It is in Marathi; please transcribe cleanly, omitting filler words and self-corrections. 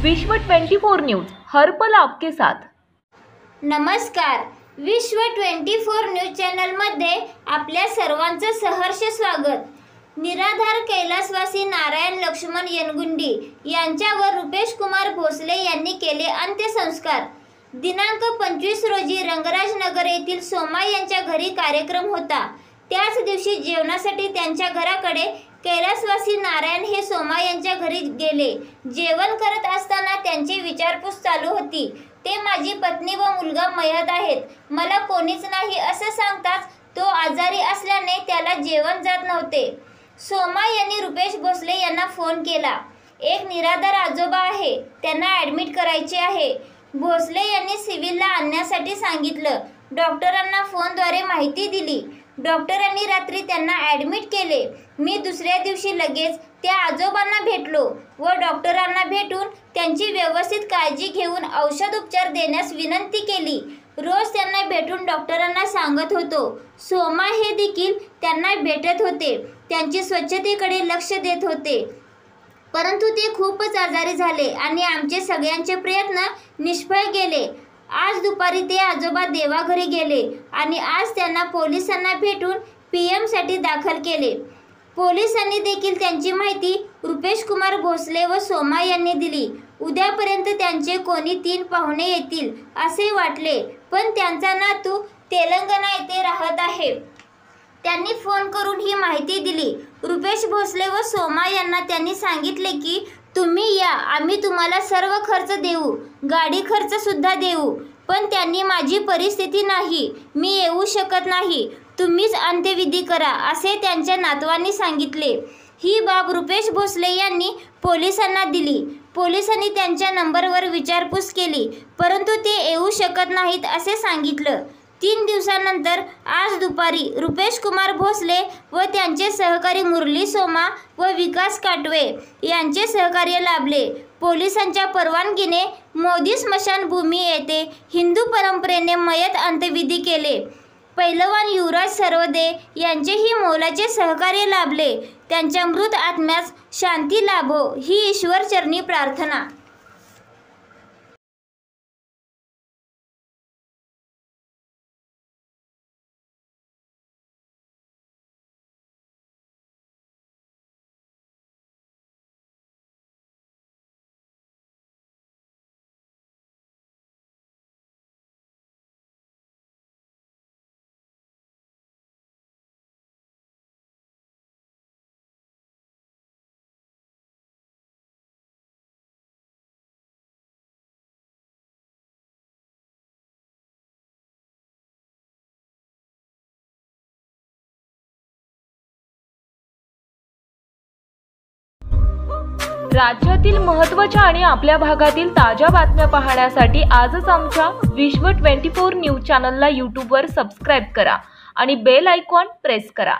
विश्व 24 न्यूज हर पल आपके साथ। नमस्कार, विश्व 24 न्यूज चॅनल मध्ये आपल्या सर्वांचं सहर्ष स्वागत। निराधार कैलासवासी नारायण लक्ष्मण यनगुंडी यांच्यावर रुपेश कुमार भोसले यांनी केले अंत्यसंस्कार। दिनांक 25 रोजी रंगराजनगर येथील सोमा यांच्या घरी कार्यक्रम होता। त्याच दिवशी जेवणासाठी त्यांच्या घराकडे कैलासवासी नारायण हे सोमा यांच्या घरी गेले। जेवण करत असताना त्यांची विचारपूस चालू होती। ते माझी पत्नी व मुलगा मयत आहेत, मला कोणीच नाही असं सांगताच तो आजारी असल्याने त्याला जेवण जात नव्हते। सोमा यांनी रुपेश भोसले यांना फोन केला। एक निराधार आजोबा आहे, त्यांना ॲडमिट करायचे आहे। भोसले यांनी सिव्हिलला आणण्यासाठी सांगितलं। डॉक्टरांना फोनद्वारे माहिती दिली। डॉक्टरांनी रात्री त्यांना ॲडमिट केले। मी दुसऱ्या दिवशी लगेच त्या आजोबांना भेटलो व डॉक्टरांना भेटून त्यांची व्यवस्थित काळजी घेऊन औषध उपचार देण्यास विनंती केली। रोज त्यांना भेटून डॉक्टरांना सांगत होतो। सोमा हे देखील त्यांना भेटत होते, त्यांची स्वच्छतेकडे लक्ष देत होते। परंतु ते खूपच आजारी झाले आणि आमचे सगळ्यांचे प्रयत्न निष्फळ गेले। आज दुपारी ते आजोबा देवाघरी गेले आणि आज त्यांना पोलिसांना भेटून PM साठी दाखल केले। पोलिसांनी देखील त्यांची माहिती रुपेश कुमार भोसले व सोमा यांनी दिली। उद्यापर्यंत त्यांचे कोणी 3 पाहुणे येतील असे वाटले, पण त्यांचा नातू तेलंगणा येथे राहत आहे। त्यांनी फोन करून ही माहिती दिली। रुपेश भोसले व सोमा यांना त्यांनी सांगितले की तुम्ही या, आम्ही तुम्हाला सर्व खर्च देऊ, गाडी खर्च सुद्धा देऊ। पण त्यांनी माझी परिस्थिती नाही, मी येऊ शकत नाही, तुम्हीच अंत्यविधी करा असे त्यांच्या नातवांनी सांगितले। ही बाब रुपेश भोसले यांनी पोलिसांना दिली। पोलिसांनी त्यांच्या नंबरवर विचारपूस केली, परंतु ते येऊ शकत नाहीत असे सांगितलं। 3 दिवसानंतर आज दुपारी रुपेश कुमार भोसले व त्यांचे सहकारी मुरली सोमा व विकास काटवे यांचे सहकार्य लाभले। पोलिसांच्या परवानगीने मोदी स्मशानभूमी येथे हिंदू परंपरेने मयत अंत्यविधी केले। पैलवान युवराज सरवदे यांचेही मोलाचे सहकार्य लाभले। त्यांच्या मृत आत्म्यास शांती लाभो ही ईश्वरचरणी प्रार्थना। राज्यातील महत्त्वाच्या आणि आपल्या भागातील ताज्या बातम्या पाहण्यासाठी आजच आमच्या विश्व 24 न्यूज चॅनलला YouTube वर सबस्क्राइब करा आणि बेल आयकॉन प्रेस करा।